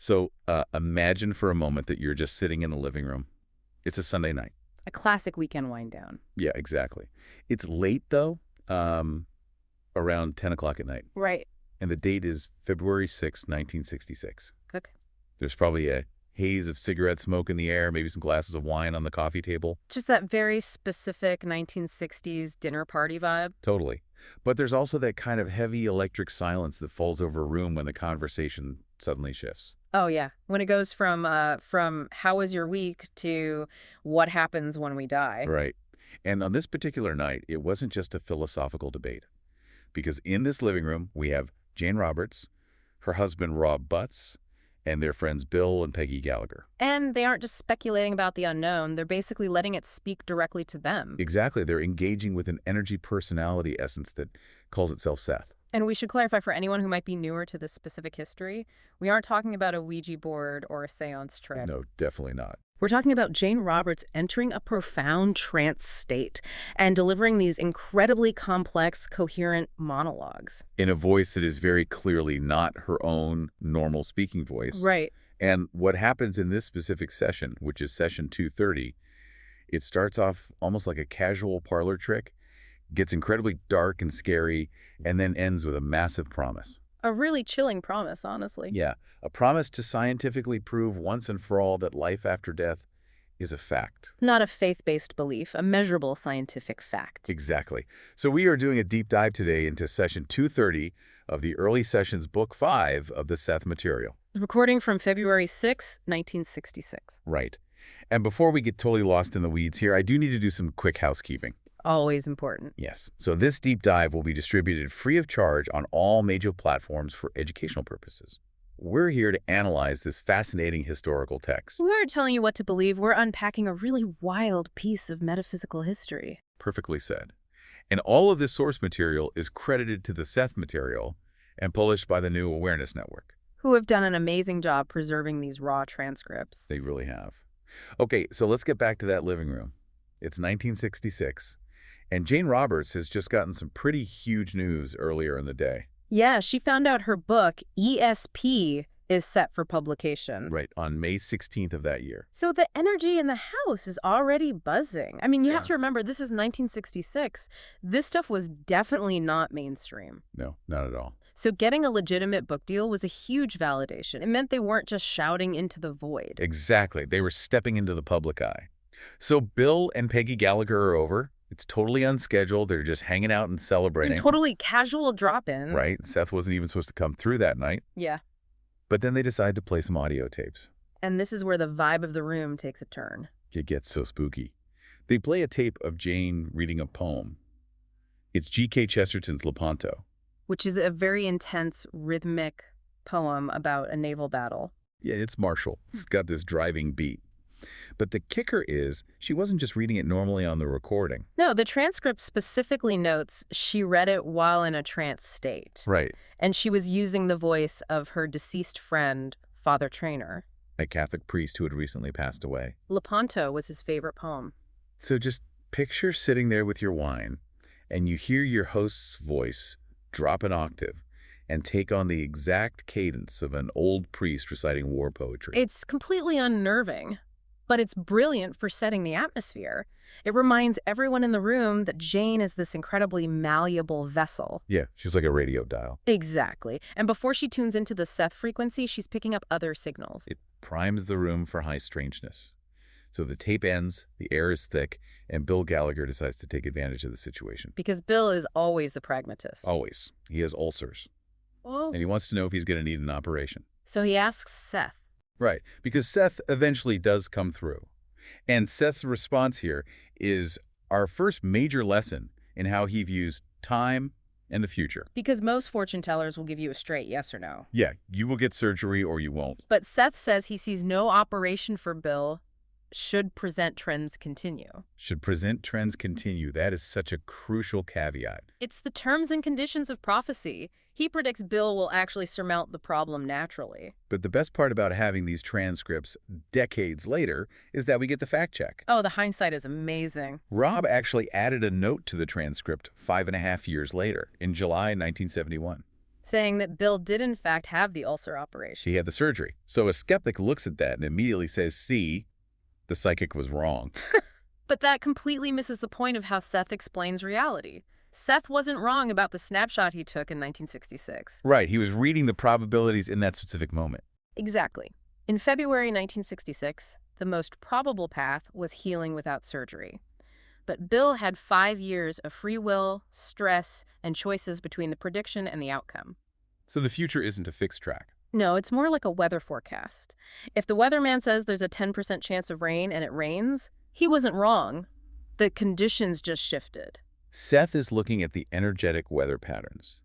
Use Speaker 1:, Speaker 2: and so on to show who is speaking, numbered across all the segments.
Speaker 1: So imagine for a moment that you're just sitting in the living room. It's a Sunday night.
Speaker 2: A classic weekend wind down.
Speaker 1: Yeah, exactly. It's late, though, around 10 o'clock at night.
Speaker 2: Right.
Speaker 1: And the date is February 6, 1966.
Speaker 2: Okay.
Speaker 1: There's probably a haze of cigarette smoke in the air, maybe some glasses of wine on the coffee table.
Speaker 2: Just that very specific 1960s dinner party vibe.
Speaker 1: Totally. But there's also that kind of heavy electric silence that falls over a room when the conversation suddenly shifts.
Speaker 2: Oh, yeah. When it goes from how was your week to what happens when we die.
Speaker 1: Right. And on this particular night, it wasn't just a philosophical debate. Because in this living room, we have Jane Roberts, her husband Rob Butts, and their friends Bill and Peggy Gallagher.
Speaker 2: And they aren't just speculating about the unknown. They're basically letting it speak directly to them.
Speaker 1: Exactly. They're engaging with an energy personality essence that calls itself Seth.
Speaker 2: And we should clarify for anyone who might be newer to this specific history, we aren't talking about a Ouija board or a seance trick.
Speaker 1: No, definitely not.
Speaker 2: We're talking about Jane Roberts entering a profound trance state and delivering these incredibly complex, coherent monologues.
Speaker 1: In a voice that is very clearly not her own normal speaking voice.
Speaker 2: Right.
Speaker 1: And what happens in this specific session, which is session 230, it starts off almost like a casual parlor trick, gets incredibly dark and scary, and then ends with a massive promise.
Speaker 2: A really chilling promise, honestly.
Speaker 1: Yeah, a promise to scientifically prove once and for all that life after death is a fact.
Speaker 2: Not a faith-based belief, a measurable scientific fact.
Speaker 1: Exactly. So we are doing a deep dive today into session 230 of the early sessions book 5 of the Seth Material.
Speaker 2: Recording from February 6, 1966.
Speaker 1: Right. And before we get totally lost in the weeds here, I do need to do some quick housekeeping.
Speaker 2: Always important.
Speaker 1: Yes. So this deep dive will be distributed free of charge on all major platforms for educational purposes. We're here to analyze this fascinating historical text.
Speaker 2: We aren't telling you what to believe. We're unpacking a really wild piece of metaphysical history.
Speaker 1: Perfectly said. And all of this source material is credited to the Seth Material and published by the New Awareness Network.
Speaker 2: Who have done an amazing job preserving these raw transcripts.
Speaker 1: They really have. Okay, so let's get back to that living room. It's 1966. And Jane Roberts has just gotten some pretty huge news earlier in the day.
Speaker 2: Yeah, she found out her book, ESP, is set for publication.
Speaker 1: Right, on May 16th of that year.
Speaker 2: So the energy in the house is already buzzing. I mean, you have to remember, this is 1966. This stuff was definitely not mainstream.
Speaker 1: No, not at all.
Speaker 2: So getting a legitimate book deal was a huge validation. It meant they weren't just shouting into the void.
Speaker 1: Exactly. They were stepping into the public eye. So Bill and Peggy Gallagher are over. It's totally unscheduled. They're just hanging out and celebrating.
Speaker 2: Totally casual drop-in.
Speaker 1: Right. Seth wasn't even supposed to come through that night.
Speaker 2: Yeah.
Speaker 1: But then they decide to play some audio tapes.
Speaker 2: And this is where the vibe of the room takes a turn.
Speaker 1: It gets so spooky. They play a tape of Jane reading a poem. It's G.K. Chesterton's Lepanto.
Speaker 2: Which is a very intense, rhythmic poem about a naval battle.
Speaker 1: Yeah, it's martial. It's got this driving beat. But the kicker is, she wasn't just reading it normally on the recording.
Speaker 2: No, the transcript specifically notes she read it while in a trance state.
Speaker 1: Right.
Speaker 2: And she was using the voice of her deceased friend, Father Trainor.
Speaker 1: A Catholic priest who had recently passed away.
Speaker 2: Lepanto was his favorite poem.
Speaker 1: So just picture sitting there with your wine, and you hear your host's voice drop an octave and take on the exact cadence of an old priest reciting war poetry.
Speaker 2: It's completely unnerving. But it's brilliant for setting the atmosphere. It reminds everyone in the room that Jane is this incredibly malleable vessel.
Speaker 1: Yeah, she's like a radio dial.
Speaker 2: Exactly. And before she tunes into the Seth frequency, she's picking up other signals.
Speaker 1: It primes the room for high strangeness. So the tape ends, the air is thick, and Bill Gallagher decides to take advantage of the situation.
Speaker 2: Because Bill is always the pragmatist.
Speaker 1: Always. He has ulcers.
Speaker 2: Oh.
Speaker 1: And he wants to know if he's going to need an operation.
Speaker 2: So he asks Seth.
Speaker 1: Right, because Seth eventually does come through. And Seth's response here is our first major lesson in how he views time and the future.
Speaker 2: Because most fortune tellers will give you a straight yes or no.
Speaker 1: Yeah, you will get surgery or you won't.
Speaker 2: But Seth says he sees no operation for Bill should present trends continue.
Speaker 1: Should present trends continue. That is such a crucial caveat.
Speaker 2: It's the terms and conditions of prophecy. He predicts Bill will actually surmount the problem naturally.
Speaker 1: But the best part about having these transcripts decades later is that we get the fact check.
Speaker 2: Oh, the hindsight is amazing.
Speaker 1: Rob actually added a note to the transcript 5.5 years later, in July 1971.
Speaker 2: saying that Bill did in fact have the ulcer operation.
Speaker 1: He had the surgery. So a skeptic looks at that and immediately says, see, the psychic was wrong.
Speaker 2: But that completely misses the point of how Seth explains reality. Seth wasn't wrong about the snapshot he took in 1966.
Speaker 1: Right, he was reading the probabilities in that specific moment.
Speaker 2: Exactly. In February 1966, the most probable path was healing without surgery. But Bill had 5 years of free will, stress, and choices between the prediction and the outcome.
Speaker 1: So the future isn't a fixed track.
Speaker 2: No, it's more like a weather forecast. If the weatherman says there's a 10% chance of rain and it rains, he wasn't wrong. The conditions just shifted.
Speaker 1: Seth is looking at the energetic weather patterns.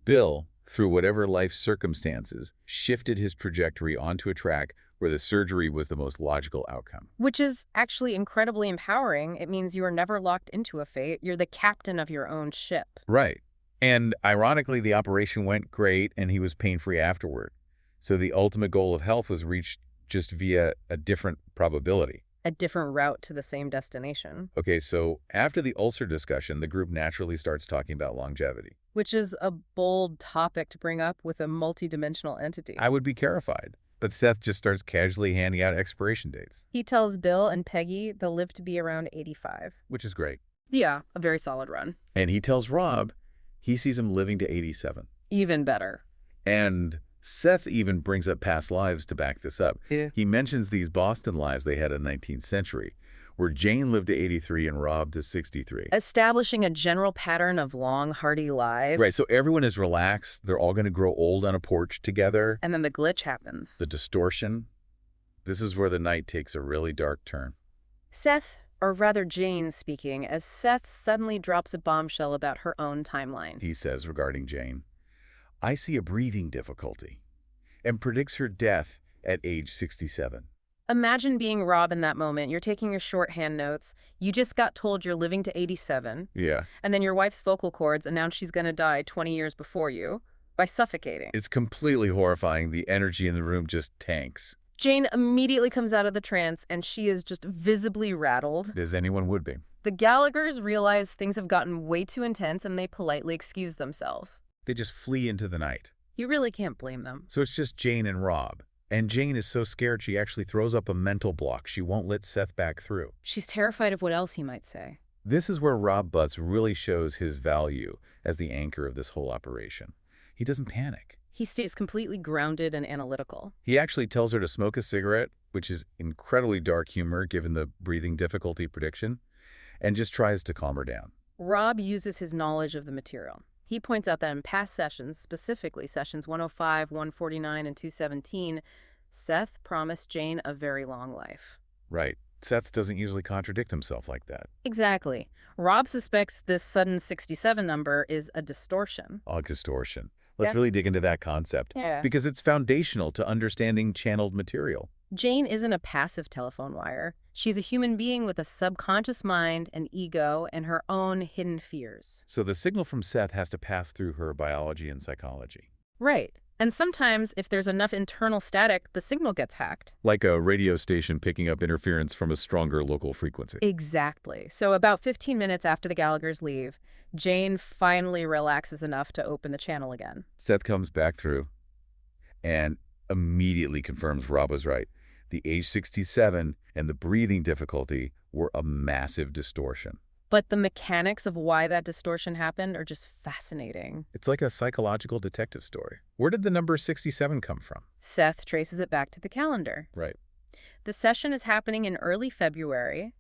Speaker 1: Bill, through whatever life circumstances, shifted his trajectory onto a track where the surgery was the most logical outcome.
Speaker 2: Which is actually incredibly empowering. It means you are never locked into a fate. You're the captain of your own ship.
Speaker 1: Right. And ironically, the operation went great and he was pain-free afterward. So the ultimate goal of health was reached just via a different probability.
Speaker 2: A different route to the same destination.
Speaker 1: Okay, so after the ulcer discussion, the group naturally starts talking about longevity.
Speaker 2: Which is a bold topic to bring up with a multidimensional entity.
Speaker 1: I would be terrified. But Seth just starts casually handing out expiration dates.
Speaker 2: He tells Bill and Peggy they'll live to be around 85.
Speaker 1: Which is great.
Speaker 2: Yeah, a very solid run.
Speaker 1: And he tells Rob he sees him living to 87.
Speaker 2: Even better.
Speaker 1: And Seth even brings up past lives to back this up.
Speaker 2: Yeah.
Speaker 1: He mentions these Boston lives they had in the 19th century, where Jane lived to 83 and Rob to 63.
Speaker 2: Establishing a general pattern of long, hearty lives.
Speaker 1: Right, so everyone is relaxed. They're all going to grow old on a porch together.
Speaker 2: And then the glitch happens.
Speaker 1: The distortion. This is where the night takes a really dark turn.
Speaker 2: Seth, or rather Jane speaking, as Seth suddenly drops a bombshell about her own timeline.
Speaker 1: He says regarding Jane, I see a breathing difficulty, and predicts her death at age 67.
Speaker 2: Imagine being Rob in that moment. You're taking your shorthand notes. You just got told you're living to 87.
Speaker 1: Yeah.
Speaker 2: And then your wife's vocal cords announce she's going to die 20 years before you by suffocating.
Speaker 1: It's completely horrifying. The energy in the room just tanks.
Speaker 2: Jane immediately comes out of the trance, and she is just visibly rattled.
Speaker 1: As anyone would be.
Speaker 2: The Gallaghers realize things have gotten way too intense, and they politely excuse themselves.
Speaker 1: They just flee into the night.
Speaker 2: You really can't blame them.
Speaker 1: So it's just Jane and Rob. And Jane is so scared she actually throws up a mental block. She won't let Seth back through.
Speaker 2: She's terrified of what else he might say.
Speaker 1: This is where Rob Butts really shows his value as the anchor of this whole operation. He doesn't panic.
Speaker 2: He stays completely grounded and analytical.
Speaker 1: He actually tells her to smoke a cigarette, which is incredibly dark humor given the breathing difficulty prediction, and just tries to calm her down.
Speaker 2: Rob uses his knowledge of the material. He points out that in past sessions, specifically sessions 105, 149, and 217, Seth promised Jane a very long life.
Speaker 1: Right. Seth doesn't usually contradict himself like that.
Speaker 2: Exactly. Rob suspects this sudden 67 number is a distortion.
Speaker 1: A distortion. Let's really dig into that concept. Because it's foundational to understanding channeled material.
Speaker 2: Jane isn't a passive telephone wire. She's a human being with a subconscious mind, an ego, and her own hidden fears.
Speaker 1: So the signal from Seth has to pass through her biology and psychology.
Speaker 2: Right. And sometimes, if there's enough internal static, the signal gets hacked.
Speaker 1: Like a radio station picking up interference from a stronger local frequency.
Speaker 2: Exactly. So about 15 minutes after the Gallaghers leave, Jane finally relaxes enough to open the channel again.
Speaker 1: Seth comes back through and immediately confirms Rob was right. The age 67 and the breathing difficulty were a massive distortion.
Speaker 2: But the mechanics of why that distortion happened are just fascinating.
Speaker 1: It's like a psychological detective story. Where did the number 67 come from?
Speaker 2: Seth traces it back to the calendar.
Speaker 1: Right.
Speaker 2: The session is happening in early February.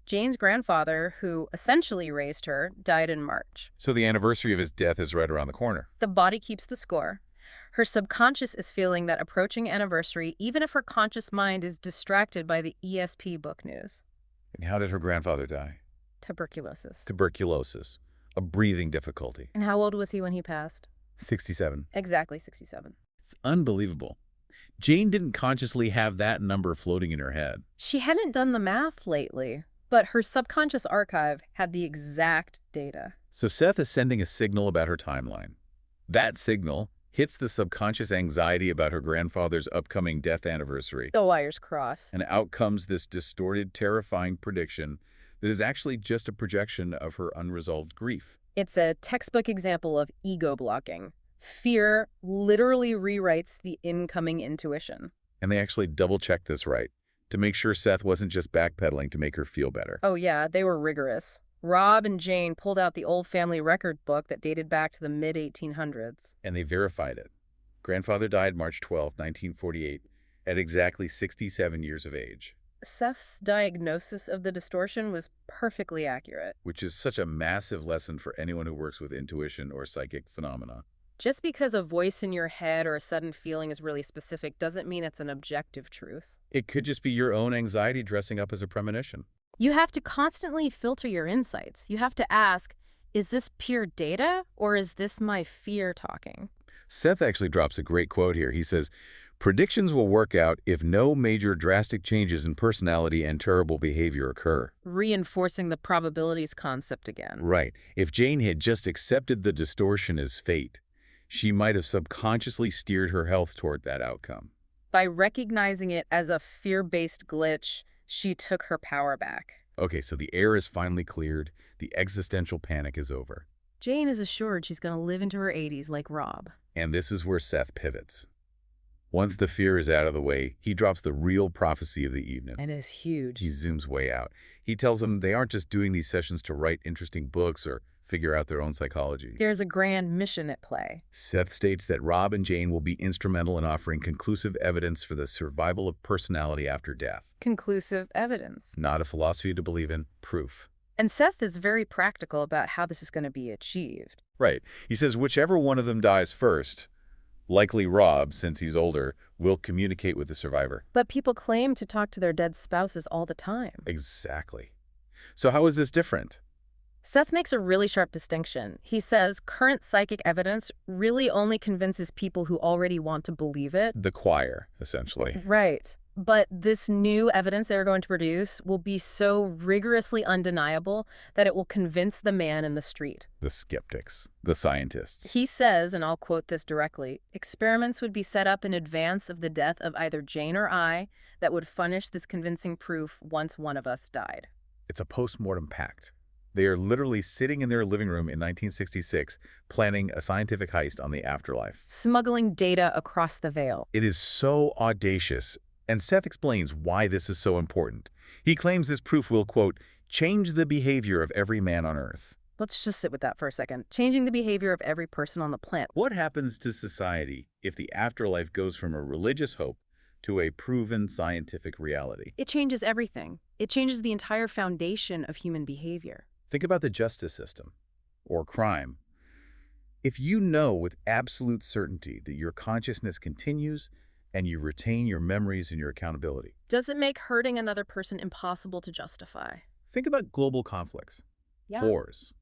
Speaker 2: Jane's grandfather, who essentially raised her, died in March.
Speaker 1: So the anniversary of his death is right around the corner.
Speaker 2: The body keeps the score. Her subconscious is feeling that approaching anniversary, even if her conscious mind is distracted by the ESP book news.
Speaker 1: And how did her grandfather die?
Speaker 2: Tuberculosis.
Speaker 1: Tuberculosis. A breathing difficulty.
Speaker 2: And how old was he when he passed?
Speaker 1: 67.
Speaker 2: Exactly 67.
Speaker 1: It's unbelievable. Jane didn't consciously have that number floating in her head.
Speaker 2: She hadn't done the math lately, but her subconscious archive had the exact data.
Speaker 1: So Seth is sending a signal about her timeline. That signal hits the subconscious anxiety about her grandfather's upcoming death anniversary.
Speaker 2: The wires cross.
Speaker 1: And out comes this distorted, terrifying prediction that is actually just a projection of her unresolved grief.
Speaker 2: It's a textbook example of ego blocking. Fear literally rewrites the incoming intuition.
Speaker 1: And they actually double-checked this right to make sure Seth wasn't just backpedaling to make her feel better.
Speaker 2: Oh yeah, they were rigorous. Rob and Jane pulled out the old family record book that dated back to the mid-1800s.
Speaker 1: And they verified it. Grandfather died March 12, 1948, at exactly 67 years of age.
Speaker 2: Seth's diagnosis of the distortion was perfectly accurate.
Speaker 1: Which is such a massive lesson for anyone who works with intuition or psychic phenomena.
Speaker 2: Just because a voice in your head or a sudden feeling is really specific doesn't mean it's an objective truth.
Speaker 1: It could just be your own anxiety dressing up as a premonition.
Speaker 2: You have to constantly filter your insights. You have to ask, is this pure data or is this my fear talking?
Speaker 1: Seth actually drops a great quote here. He says, predictions will work out if no major drastic changes in personality and terrible behavior occur.
Speaker 2: Reinforcing the probabilities concept again.
Speaker 1: Right. If Jane had just accepted the distortion as fate, she might have subconsciously steered her health toward that outcome.
Speaker 2: By recognizing it as a fear-based glitch, she took her power back.
Speaker 1: Okay, so the air is finally cleared. The existential panic is over.
Speaker 2: Jane is assured she's going to live into her 80s like Rob.
Speaker 1: And this is where Seth pivots. Once the fear is out of the way, he drops the real prophecy of the evening.
Speaker 2: And it's huge.
Speaker 1: He zooms way out. He tells them they aren't just doing these sessions to write interesting books or figure out their own psychology.
Speaker 2: There's a grand mission at play.
Speaker 1: Seth states that Rob and Jane will be instrumental in offering conclusive evidence for the survival of personality after death.
Speaker 2: Conclusive evidence.
Speaker 1: Not a philosophy to believe in, proof.
Speaker 2: And Seth is very practical about how this is going to be achieved.
Speaker 1: Right. He says whichever one of them dies first, likely Rob, since he's older, will communicate with the survivor.
Speaker 2: But people claim to talk to their dead spouses all the time.
Speaker 1: Exactly. So how is this different?
Speaker 2: Seth makes a really sharp distinction. He says current psychic evidence really only convinces people who already want to believe it.
Speaker 1: The choir, essentially.
Speaker 2: Right. But this new evidence they're going to produce will be so rigorously undeniable that it will convince the man in the street.
Speaker 1: The skeptics, the scientists.
Speaker 2: He says, and I'll quote this directly, experiments would be set up in advance of the death of either Jane or I that would furnish this convincing proof once one of us died.
Speaker 1: It's a post-mortem pact. They are literally sitting in their living room in 1966 planning a scientific heist on the afterlife.
Speaker 2: Smuggling data across the veil.
Speaker 1: It is so audacious, and Seth explains why this is so important. He claims this proof will, quote, change the behavior of every man on Earth.
Speaker 2: Let's just sit with that for a second. Changing the behavior of every person on the planet.
Speaker 1: What happens to society if the afterlife goes from a religious hope to a proven scientific reality?
Speaker 2: It changes everything. It changes the entire foundation of human behavior.
Speaker 1: Think about the justice system or crime. If you know with absolute certainty that your consciousness continues and you retain your memories and your accountability.
Speaker 2: Does it make hurting another person impossible to justify?
Speaker 1: Think about global conflicts, wars.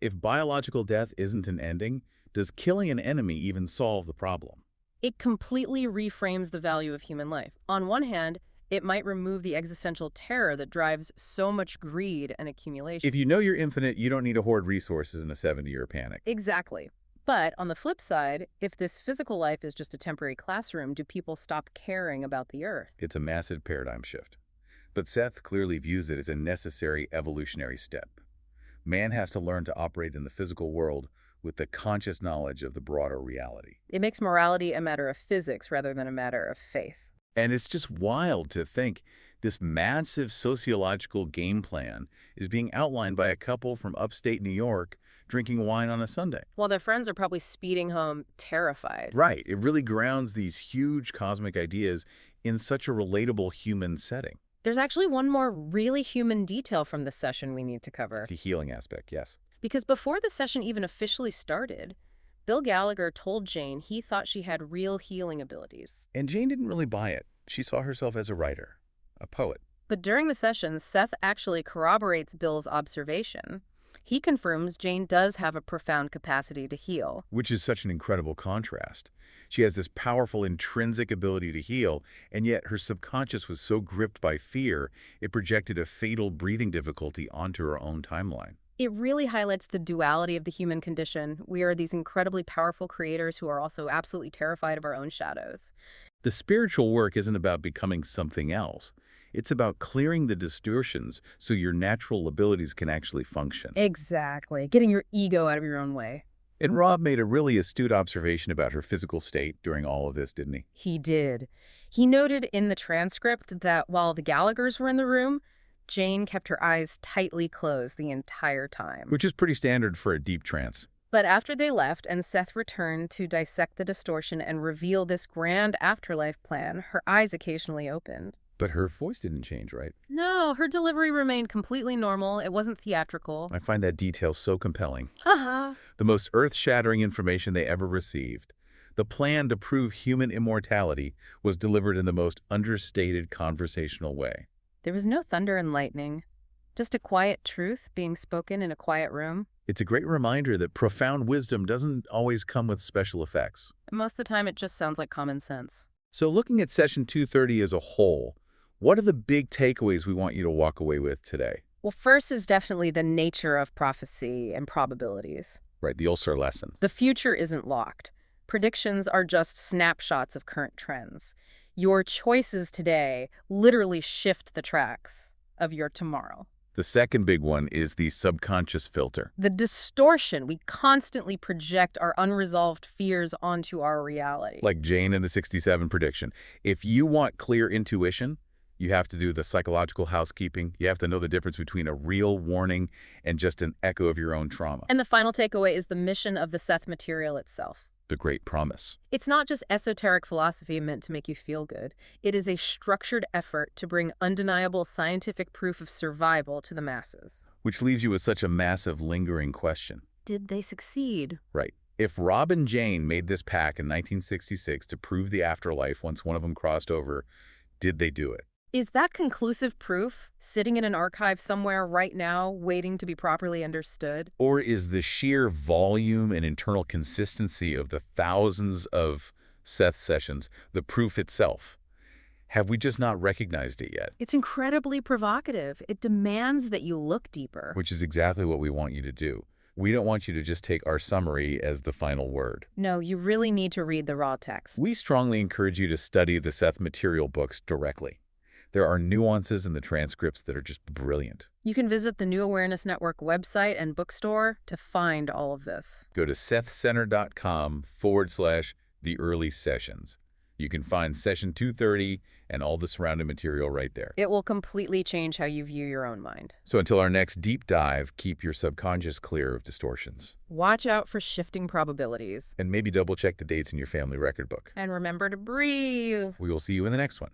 Speaker 1: If biological death isn't an ending, does killing an enemy even solve the problem?
Speaker 2: It completely reframes the value of human life. On one hand, it might remove the existential terror that drives so much greed and accumulation.
Speaker 1: If you know you're infinite, you don't need to hoard resources in a 70-year panic.
Speaker 2: Exactly. But on the flip side, if this physical life is just a temporary classroom, do people stop caring about the Earth?
Speaker 1: It's a massive paradigm shift. But Seth clearly views it as a necessary evolutionary step. Man has to learn to operate in the physical world with the conscious knowledge of the broader reality.
Speaker 2: It makes morality a matter of physics rather than a matter of faith.
Speaker 1: And it's just wild to think this massive sociological game plan is being outlined by a couple from upstate New York drinking wine on a Sunday.
Speaker 2: While their friends are probably speeding home terrified.
Speaker 1: Right. It really grounds these huge cosmic ideas in such a relatable human setting.
Speaker 2: There's actually one more really human detail from this session we need to cover.
Speaker 1: The healing aspect, yes.
Speaker 2: Because before the session even officially started, Bill Gallagher told Jane he thought she had real healing abilities.
Speaker 1: And Jane didn't really buy it. She saw herself as a writer, a poet.
Speaker 2: But during the session, Seth actually corroborates Bill's observation. He confirms Jane does have a profound capacity to heal.
Speaker 1: Which is such an incredible contrast. She has this powerful intrinsic ability to heal, and yet her subconscious was so gripped by fear, it projected a fatal breathing difficulty onto her own timeline.
Speaker 2: It really highlights the duality of the human condition. We are these incredibly powerful creators who are also absolutely terrified of our own shadows.
Speaker 1: The spiritual work isn't about becoming something else. It's about clearing the distortions so your natural abilities can actually function.
Speaker 2: Exactly. Getting your ego out of your own way.
Speaker 1: And Rob made a really astute observation about her physical state during all of this, didn't he?
Speaker 2: He did. He noted in the transcript that while the Gallaghers were in the room, Jane kept her eyes tightly closed the entire time.
Speaker 1: Which is pretty standard for a deep trance.
Speaker 2: But after they left and Seth returned to dissect the distortion and reveal this grand afterlife plan, her eyes occasionally opened.
Speaker 1: But her voice didn't change, right?
Speaker 2: No, her delivery remained completely normal. It wasn't theatrical.
Speaker 1: I find that detail so compelling.
Speaker 2: Haha.
Speaker 1: The most earth-shattering information they ever received. The plan to prove human immortality was delivered in the most understated conversational way.
Speaker 2: There was no thunder and lightning, just a quiet truth being spoken in a quiet room.
Speaker 1: It's a great reminder that profound wisdom doesn't always come with special effects.
Speaker 2: Most of the time, it just sounds like common sense.
Speaker 1: So looking at session 230 as a whole, what are the big takeaways we want you to walk away with today?
Speaker 2: Well, first is definitely the nature of prophecy and probabilities.
Speaker 1: Right, the Ulcer lesson.
Speaker 2: The future isn't locked. Predictions are just snapshots of current trends. Your choices today literally shift the tracks of your tomorrow.
Speaker 1: The second big one is the subconscious filter.
Speaker 2: The distortion. We constantly project our unresolved fears onto our reality.
Speaker 1: Like Jane in the 67 prediction. If you want clear intuition, you have to do the psychological housekeeping. You have to know the difference between a real warning and just an echo of your own trauma.
Speaker 2: And the final takeaway is the mission of the Seth Material itself.
Speaker 1: The great promise.
Speaker 2: It's not just esoteric philosophy meant to make you feel good. It is a structured effort to bring undeniable scientific proof of survival to the masses.
Speaker 1: Which leaves you with such a massive, lingering question.
Speaker 2: Did they succeed?
Speaker 1: Right. If Rob and Jane made this pact in 1966 to prove the afterlife once one of them crossed over, did they do it?
Speaker 2: Is that conclusive proof sitting in an archive somewhere right now, waiting to be properly understood?
Speaker 1: Or is the sheer volume and internal consistency of the thousands of Seth sessions the proof itself? Have we just not recognized it yet?
Speaker 2: It's incredibly provocative. It demands that you look deeper.
Speaker 1: Which is exactly what we want you to do. We don't want you to just take our summary as the final word.
Speaker 2: No, you really need to read the raw text.
Speaker 1: We strongly encourage you to study the Seth Material books directly. There are nuances in the transcripts that are just brilliant.
Speaker 2: You can visit the New Awareness Network website and bookstore to find all of this.
Speaker 1: Go to sethcenter.com/the early sessions. You can find session 230 and all the surrounding material right there.
Speaker 2: It will completely change how you view your own mind.
Speaker 1: So until our next deep dive, keep your subconscious clear of distortions.
Speaker 2: Watch out for shifting probabilities.
Speaker 1: And maybe double check the dates in your family record book.
Speaker 2: And remember to breathe.
Speaker 1: We will see you in the next one.